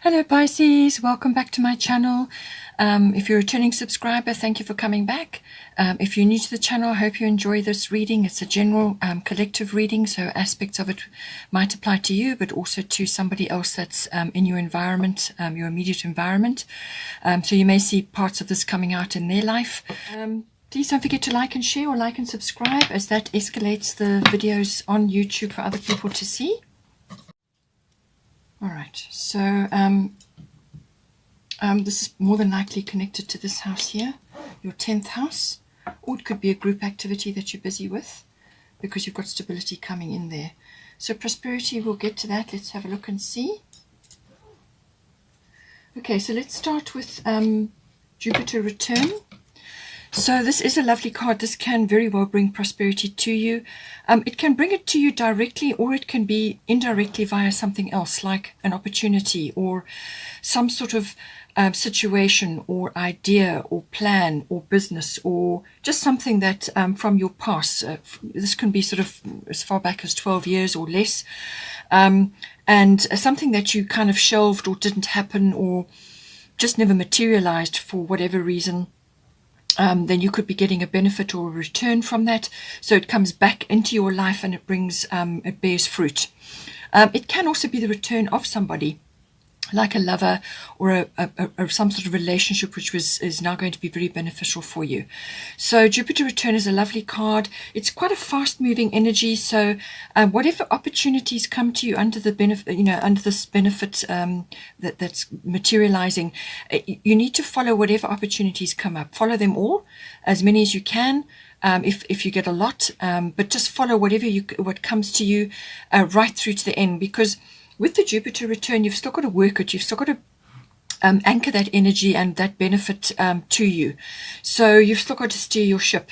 Hello Pisces, welcome back to my channel. If you're a returning subscriber, thank you for coming back. If you're new to the channel, I hope you enjoy this reading. It's a general collective reading, so aspects of it might apply to you, but also to somebody else that's in your environment, your immediate environment. So you may see parts of this coming out in their life. Please don't forget to like and share, or like and subscribe, as that escalates the videos on YouTube for other people to see. All right, so this is more than likely connected to this house here, your 10th house, or it could be a group activity that you're busy with because you've got stability coming in there. So prosperity, we'll get to that. Let's have a look and see. Okay, so let's start with Jupiter return. So this is a lovely card. This can very well bring prosperity to you. It can bring it to you directly, or it can be indirectly via something else, like an opportunity or some sort of situation or idea or plan or business, or just something that from your past. This can be sort of as far back as 12 years or less, and something that you kind of shelved or didn't happen or just never materialized for whatever reason. Then you could be getting a benefit or a return from that. So it comes back into your life and it brings, it bears fruit. It can also be the return of somebody, like a lover or some sort of relationship which is now going to be very beneficial for you. So Jupiter return is a lovely card. It's quite a fast moving energy. So whatever opportunities come to you under the benefit, under this benefit that's materializing, you need to follow whatever opportunities come up. Follow them all, as many as you can. If you get a lot, but just follow what comes to you right through to the end, because with the Jupiter return, you've still got to work it. You've still got to anchor that energy and that benefit to you. So you've still got to steer your ship.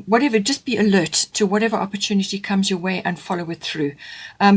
Whatever, just be alert to whatever opportunity comes your way and follow it through.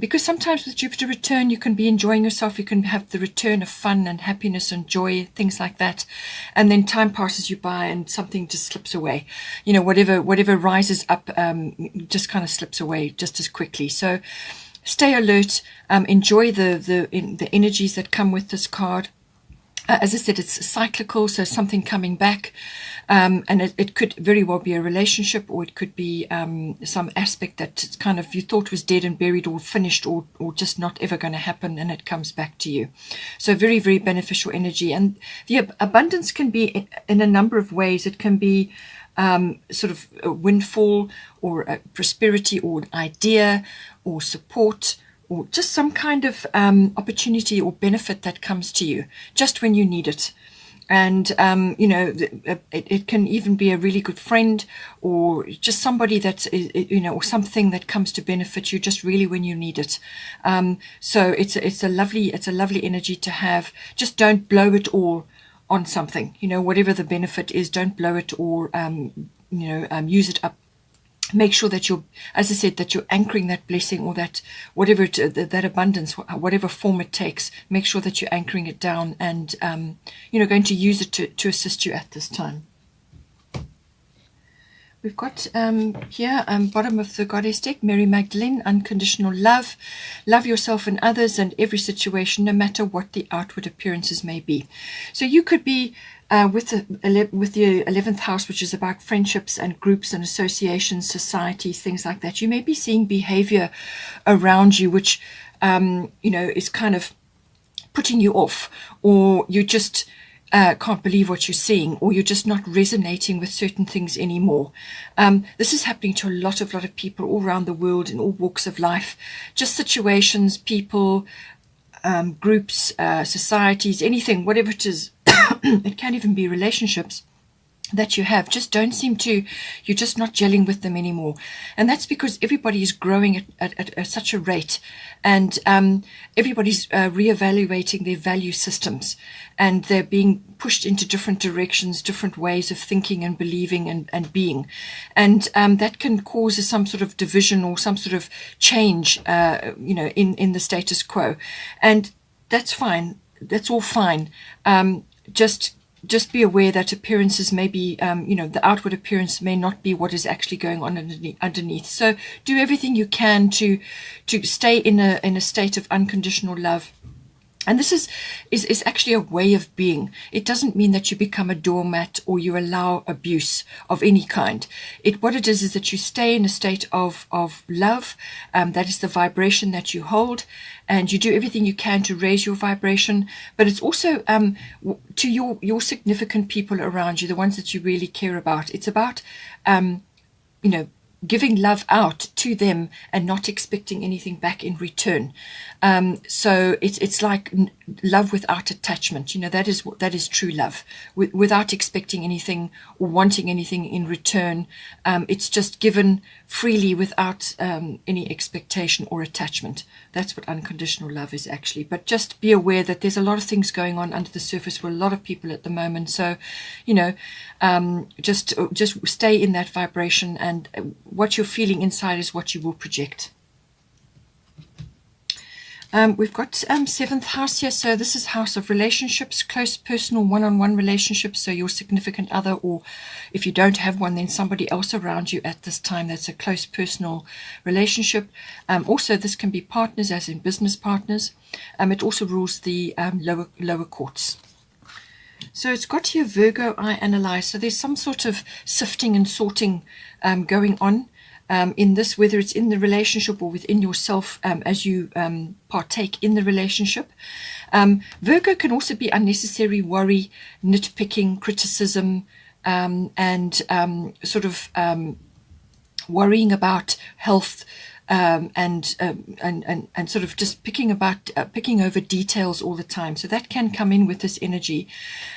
Because sometimes with Jupiter return, you can be enjoying yourself. You can have the return of fun and happiness and joy, things like that. And then time passes you by and something just slips away. Whatever rises up just kind of slips away just as quickly. So stay alert, enjoy the energies that come with this card. As I said, it's cyclical, so something coming back, and it could very well be a relationship, or it could be some aspect that kind of you thought was dead and buried or finished or just not ever going to happen, and it comes back to you. So very, very beneficial energy. And the abundance can be in a number of ways. It can be sort of a windfall, or a prosperity, or an idea, or support, or just some kind of opportunity or benefit that comes to you just when you need it. And it can even be a really good friend, or just somebody that's or something that comes to benefit you just really when you need it. So it's a lovely energy to have. Just don't blow it all on something. Whatever the benefit is, don't blow it, or use it up. Make sure that you're, as I said, that you're anchoring that blessing, or that whatever that abundance, whatever form it takes. Make sure that you're anchoring it down and going to use it to assist you at this time. We've got here, bottom of the goddess deck, Mary Magdalene, unconditional love. Love yourself and others and every situation, no matter what the outward appearances may be. So you could be with the 11th house, which is about friendships and groups and associations, societies, things like that. You may be seeing behavior around you which is kind of putting you off, or you just can't believe what you're seeing, or you're just not resonating with certain things anymore. This is happening to a lot of people all around the world in all walks of life. Just situations, people, groups, societies, anything, whatever it is. It can even be relationships that you have, just don't seem to, you're just not gelling with them anymore. And that's because everybody is growing at such a rate, and everybody's reevaluating their value systems, and they're being pushed into different directions, different ways of thinking and believing and being. And that can cause some sort of division or some sort of change, in the status quo. And that's fine. That's all fine. Just just be aware that appearances may be, the outward appearance may not be what is actually going on underneath. So do everything you can to stay in a state of unconditional love. And this is actually a way of being. It doesn't mean that you become a doormat or you allow abuse of any kind. What it is that you stay in a state of love. That is the vibration that you hold, and you do everything you can to raise your vibration. But it's also to your significant people around you, the ones that you really care about. It's about giving love out to them and not expecting anything back in return. So it's like love without attachment. That is true love, without expecting anything or wanting anything in return. It's just given freely without any expectation or attachment. That's what unconditional love is actually. But just be aware that there's a lot of things going on under the surface for a lot of people at the moment. So, just stay in that vibration, and what you're feeling inside is what you will project. We've got 7th house here. So this is house of relationships, close personal one-on-one relationships. So your significant other, or if you don't have one, then somebody else around you at this time. That's a close personal relationship. Also, this can be partners, as in business partners. It also rules the lower courts. So it's got here Virgo, I analyze. So there's some sort of sifting and sorting going on. In this, whether it's in the relationship or within yourself as you partake in the relationship. Virgo can also be unnecessary worry, nitpicking, criticism, and sort of worrying about health, and sort of just picking over details all the time. So that can come in with this energy.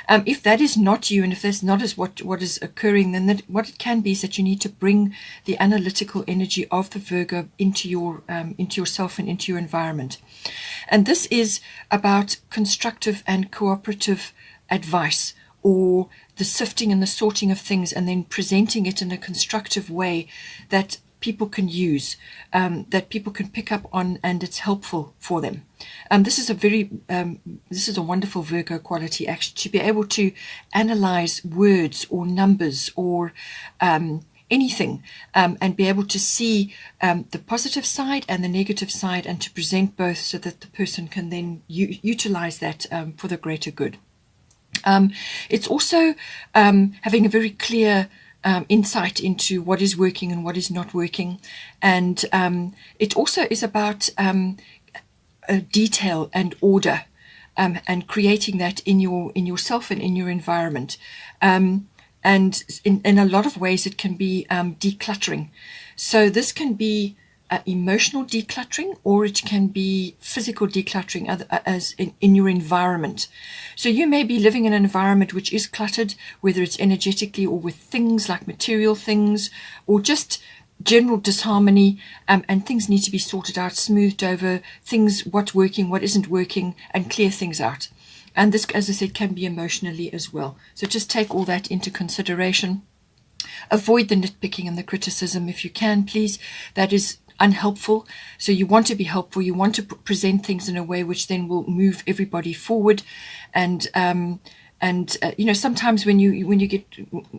If that is not you, and if that's not as what is occurring, then what it can be is that you need to bring the analytical energy of the Virgo into yourself and into your environment. And this is about constructive and cooperative advice, or the sifting and the sorting of things, and then presenting it in a constructive way that people can use, that people can pick up on, and it's helpful for them. This is a wonderful Virgo quality, actually, to be able to analyze words or numbers or anything, and be able to see the positive side and the negative side, and to present both so that the person can then utilize that for the greater good. It's also having a very clear insight into what is working and what is not working, and it also is about detail and order, and creating that in yourself and in your environment. And in a lot of ways, it can be decluttering. So this can be emotional decluttering, or it can be physical decluttering, as in your environment. So you may be living in an environment which is cluttered, whether it's energetically or with things like material things, or just general disharmony, and things need to be sorted out, smoothed over, things, what's working, what isn't working, and clear things out. And this, as I said, can be emotionally as well. So just take all that into consideration. Avoid the nitpicking and the criticism if you can, please. That is unhelpful. So you want to be helpful. You want to present things in a way which then will move everybody forward. And sometimes when you get,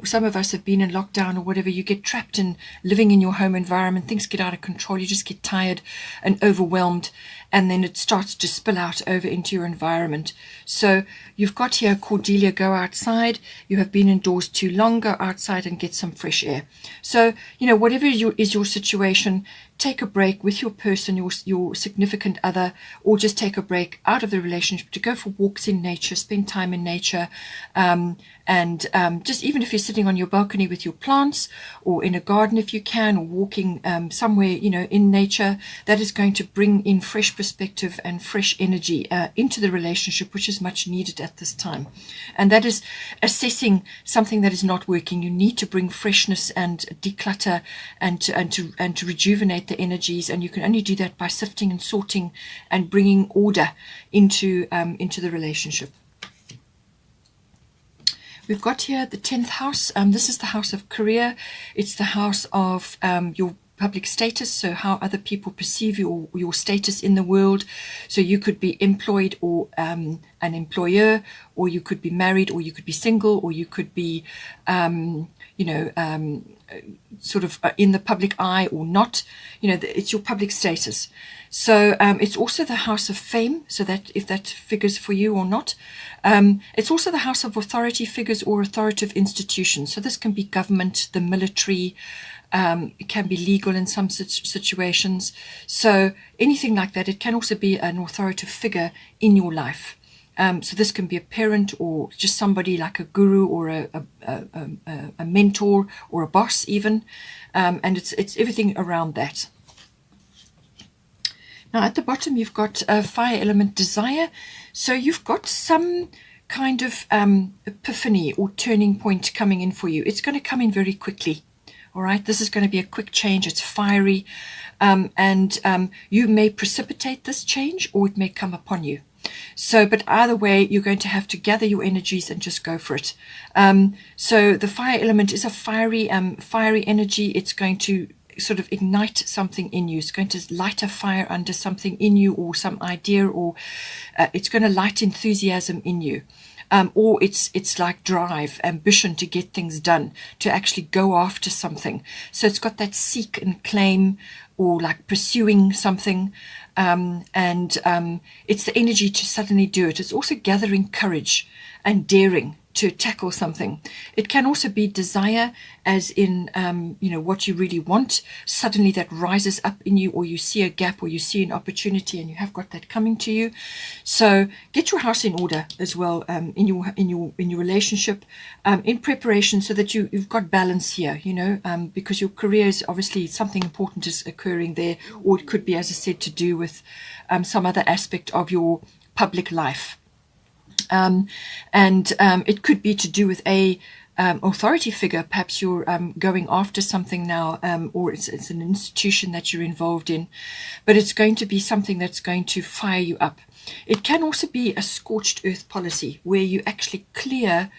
some of us have been in lockdown or whatever, you get trapped in living in your home environment, things get out of control, you just get tired and overwhelmed, and then it starts to spill out over into your environment. So you've got here, Cordelia, go outside. You have been indoors too long, go outside and get some fresh air. So, whatever is your situation, take a break with your person, your significant other, or just take a break out of the relationship to go for walks in nature, spend time in nature, and just even if you're sitting on your balcony with your plants, or in a garden if you can, or walking somewhere, in nature, that is going to bring in fresh perspective and fresh energy into the relationship, which is much needed at this time. And that is assessing something that is not working. You need to bring freshness and declutter and to rejuvenate the energies, and you can only do that by sifting and sorting and bringing order into the relationship. We've got here the 10th house. This is the house of career. It's the house of your public status, so how other people perceive you or your status in the world. So you could be employed or an employer, or you could be married, or you could be single, or you could be, sort of in the public eye or not. It's your public status. So it's also the house of fame, so that if that figures for you or not. It's also the house of authority figures or authoritative institutions. So this can be government, the military, it can be legal in some situations. So anything like that. It can also be an authoritative figure in your life. So this can be a parent or just somebody like a guru or a mentor or a boss even. And it's everything around that. Now at the bottom you've got fire element desire. So you've got some kind of epiphany or turning point coming in for you. It's going to come in very quickly. All right, this is going to be a quick change. It's fiery, and you may precipitate this change, or it may come upon you. So, but either way, you're going to have to gather your energies and just go for it. So the fire element is a fiery energy. It's going to sort of ignite something in you. It's going to light a fire under something in you, or some idea, or it's going to light enthusiasm in you. Or it's like drive, ambition to get things done, to actually go after something. So it's got that seek and claim, or like pursuing something. It's the energy to suddenly do it. It's also gathering courage and daring to tackle something. It can also be desire, as in, what you really want. Suddenly that rises up in you, or you see a gap, or you see an opportunity, and you have got that coming to you. So get your house in order as well, in your relationship, in preparation, so that you've got balance here, because your career is obviously something important is occurring there, or it could be, as I said, to do with some other aspect of your public life. It could be to do with a authority figure. Perhaps you're going after something now, or it's an institution that you're involved in, but it's going to be something that's going to fire you up. It can also be a scorched earth policy, where you actually clear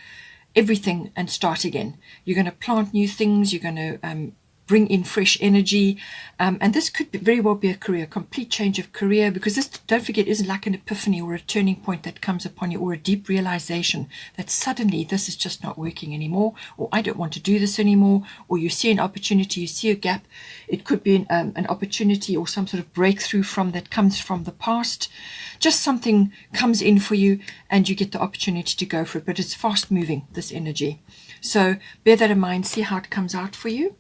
everything and start again. You're going to plant new things. You're going to bring in fresh energy, and this could very well be a complete change of career, because this, don't forget, isn't like an epiphany or a turning point that comes upon you, or a deep realization that suddenly this is just not working anymore, or I don't want to do this anymore, or you see an opportunity, you see a gap. It could be an opportunity or some sort of breakthrough that comes from the past. Just something comes in for you and you get the opportunity to go for it, but it's fast moving, this energy. So bear that in mind, see how it comes out for you.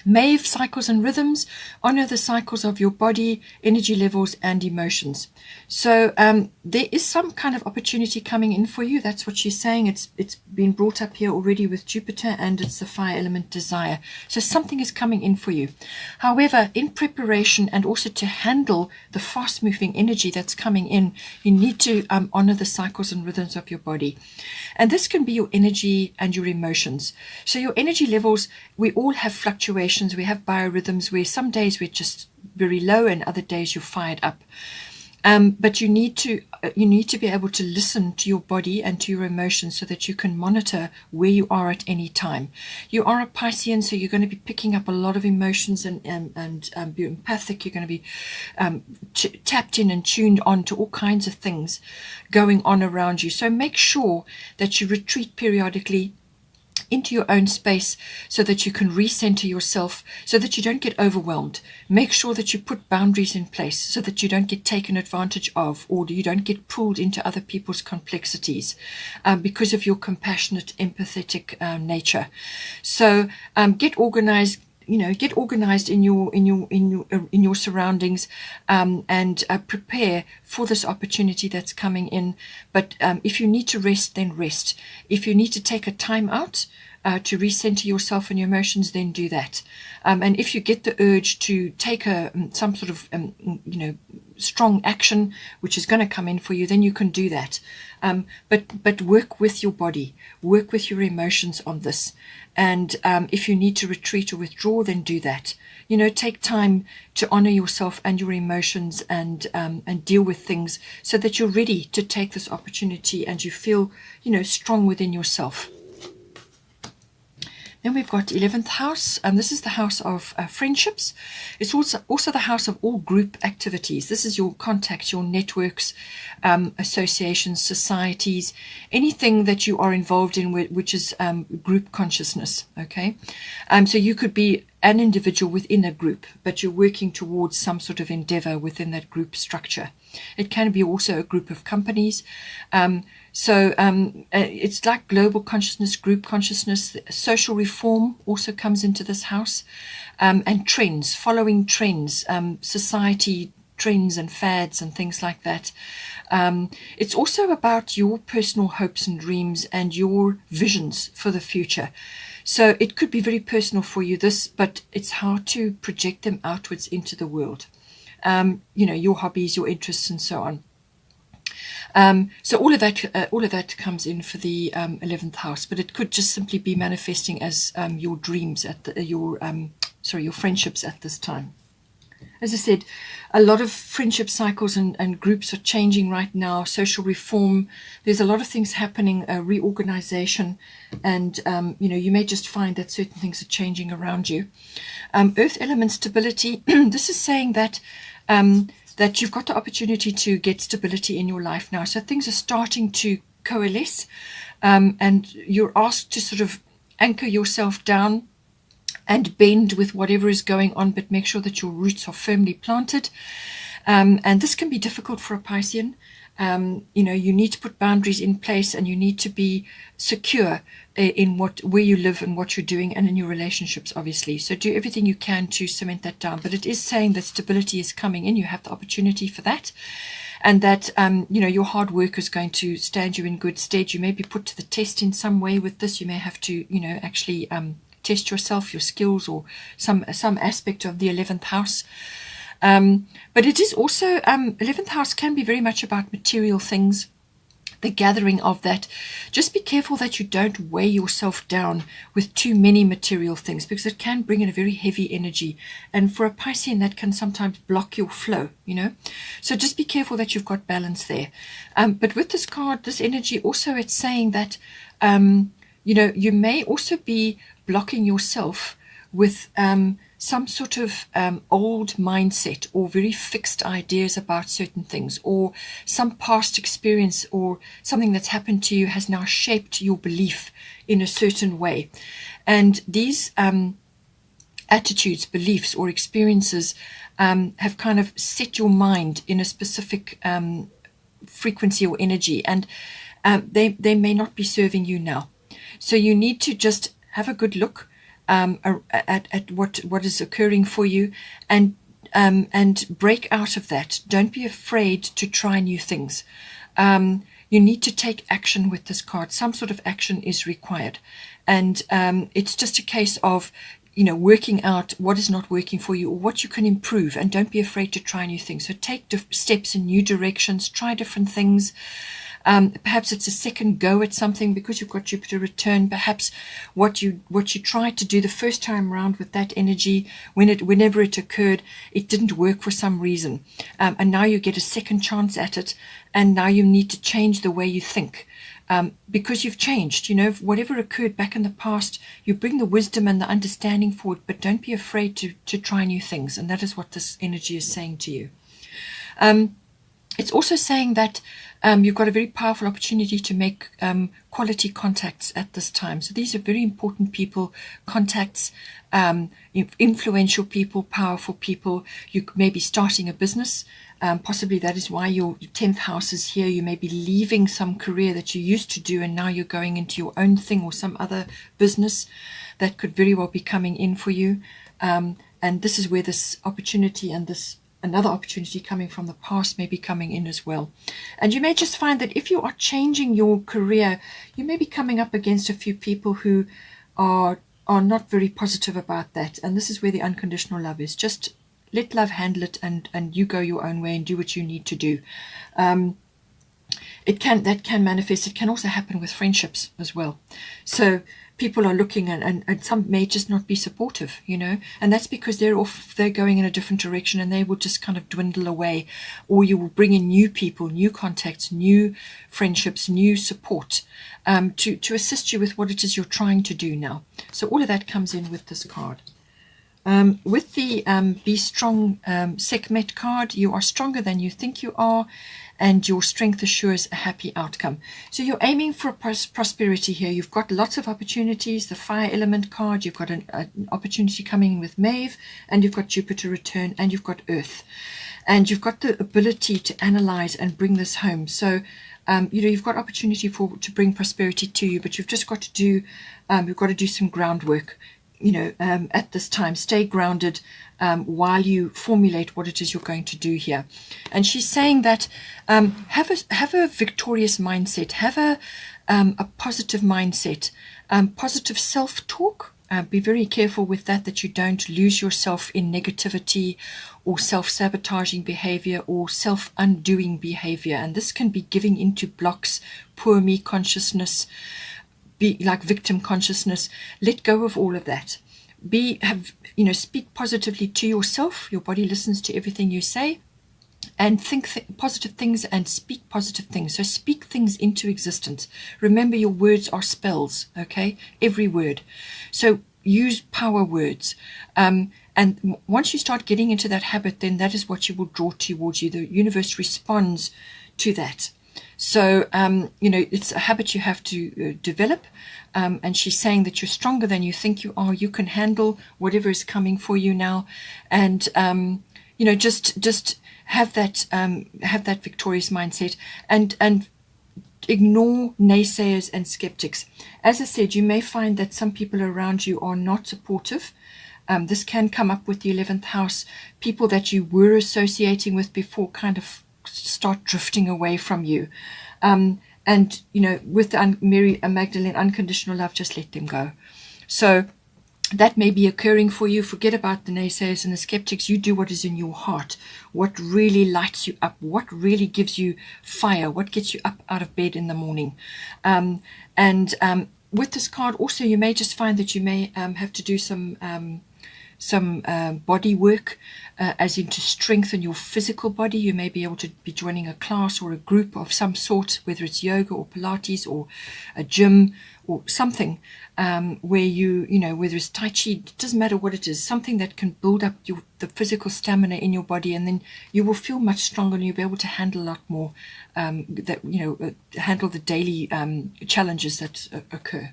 Maeve, cycles and rhythms. Honor the cycles of your body, energy levels and emotions. So there is some kind of opportunity coming in for you. That's what she's saying. It's been brought up here already with Jupiter, and it's the fire element desire. So something is coming in for you. However, in preparation and also to handle the fast moving energy that's coming in, you need to honor the cycles and rhythms of your body. And this can be your energy and your emotions. So your energy levels, we all have fluctuations. We have biorhythms where some days we're just very low and other days you're fired up. But you need to be able to listen to your body and to your emotions, so that you can monitor where you are at any time. You are a Piscean, so you're going to be picking up a lot of emotions and be empathic. You're going to be tapped in and tuned on to all kinds of things going on around you. So make sure that you retreat periodically into your own space, so that you can recenter yourself, so that you don't get overwhelmed. Make sure that you put boundaries in place, so that you don't get taken advantage of, or you don't get pulled into other people's complexities because of your compassionate, empathetic nature. So get organized. Get organized in your surroundings, and prepare for this opportunity that's coming in. But if you need to rest, then rest. If you need to take a time out to recenter yourself and your emotions, then do that. And if you get the urge to take some sort of strong action, which is going to come in for you, then you can do that. But work with your body, work with your emotions on this. And if you need to retreat or withdraw, then do that. Take time to honor yourself and your emotions, and deal with things, so that you're ready to take this opportunity and you feel, strong within yourself. Then we've got 11th house. This is the house of friendships. It's also the house of all group activities. This is your contacts, your networks, associations, societies, anything that you are involved in which is group consciousness. Okay, so you could be an individual within a group, but you're working towards some sort of endeavor within that group structure. It can be also a group of companies. It's like global consciousness, group consciousness. Social reform also comes into this house, and trends, following trends, society trends and fads and things like that. It's also about your personal hopes and dreams and your visions for the future. So it could be very personal for you, but it's how to project them outwards into the world. Your hobbies, your interests, and so on. So all of that comes in for the 11th house, but it could just simply be manifesting as your dreams your friendships at this time. As I said, a lot of friendship cycles and groups are changing right now. Social reform, there's a lot of things happening, reorganization, and you may just find that certain things are changing around you. Earth element stability. This is saying that that you've got the opportunity to get stability in your life now. So things are starting to coalesce, and you're asked to sort of anchor yourself down and bend with whatever is going on, but make sure that your roots are firmly planted. And this can be difficult for a Piscean. You need to put boundaries in place, and you need to be secure in where you live and what you're doing, and in your relationships, obviously. So do everything you can to cement that down. But it is saying that stability is coming in. You have the opportunity for that, and that your hard work is going to stand you in good stead. You may be put to the test in some way with this. You may have to actually test yourself, your skills, or some aspect of the 11th house. But it is also 11th house can be very much about material things, the gathering of that. Just be careful that you don't weigh yourself down with too many material things, because it can bring in a very heavy energy, and for a Piscean that can sometimes block your flow, so just be careful that you've got balance there. But with this card, this energy also, it's saying that you may also be blocking yourself with some sort of old mindset or very fixed ideas about certain things, or some past experience or something that's happened to you has now shaped your belief in a certain way. And these attitudes, beliefs, or experiences have kind of set your mind in a specific frequency or energy, and they may not be serving you now. So you need to just have a good look at what is occurring for you, and break out of that. Don't be afraid to try new things. You need to take action with this card. Some sort of action is required, and it's just a case of working out what is not working for you or what you can improve, and don't be afraid to try new things. So take steps in new directions, try different things. Perhaps it's a second go at something because you've got Jupiter return. Perhaps what you tried to do the first time around with that energy, whenever it occurred, it didn't work for some reason, and now you get a second chance at it, and now you need to change the way you think, because you've changed. Whatever occurred back in the past, you bring the wisdom and the understanding forward, but don't be afraid to try new things, and that is what this energy is saying to you. It's also saying that you've got a very powerful opportunity to make quality contacts at this time. So these are very important people, contacts, influential people, powerful people. You may be starting a business. Possibly that is why your 10th house is here. You may be leaving some career that you used to do, and now you're going into your own thing or some other business that could very well be coming in for you. And this is where this opportunity and another opportunity coming from the past may be coming in as well. And you may just find that if you are changing your career, you may be coming up against a few people who are not very positive about that. And this is where the unconditional love is. Just let love handle it, and you go your own way and do what you need to do. That can manifest. It can also happen with friendships as well. So people are looking, and some may just not be supportive, you know, and that's because they're going in a different direction, and they will just kind of dwindle away, or you will bring in new people, new contacts, new friendships, new support, to assist you with what it is you're trying to do now. So all of that comes in with this card. With the Be Strong Sekhmet card, you are stronger than you think you are, and your strength assures a happy outcome. So you're aiming for prosperity here. You've got lots of opportunities. The Fire Element card, you've got an opportunity coming in with Maeve, and you've got Jupiter return, and you've got Earth. And you've got the ability to analyze and bring this home. So, you know, you've got opportunity to bring prosperity to you, but you've just got to do, you've got to do some groundwork. You know, at this time, stay grounded while you formulate what it is you're going to do here. And she's saying that have a victorious mindset, have a positive mindset, positive self-talk. Be very careful with that you don't lose yourself in negativity or self-sabotaging behavior or self-undoing behavior. And this can be giving into blocks, poor me consciousness, be like victim consciousness. Let go of all of that. Speak positively to yourself. Your body listens to everything you say, and think positive things and speak positive things. So speak things into existence. Remember, your words are spells, okay? Every word. So use power words. And once you start getting into that habit, then that is what you will draw towards you. The universe responds to that. So, it's a habit you have to develop. And she's saying that you're stronger than you think you are. You can handle whatever is coming for you now. And, just have that victorious mindset, and ignore naysayers and skeptics. As I said, you may find that some people around you are not supportive. This can come up with the 11th house. People that you were associating with before kind of start drifting away from you. With Mary Magdalene, unconditional love, just let them go. So that may be occurring for you. Forget about the naysayers and the skeptics. You do what is in your heart, what really lights you up, what really gives you fire, what gets you up out of bed in the morning. With this card also, you may just find that you may have to do some body work, as in to strengthen your physical body. You may be able to be joining a class or a group of some sort, whether it's yoga or Pilates or a gym or something, where whether it's Tai Chi, it doesn't matter what it is, something that can build up the physical stamina in your body, and then you will feel much stronger, and you'll be able to handle a lot more, handle the daily challenges that occur.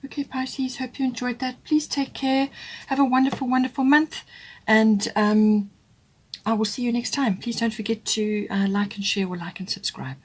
Okay, Pisces, hope you enjoyed that. Please take care. Have a wonderful, wonderful month. And I will see you next time. Please don't forget to like and share or like and subscribe.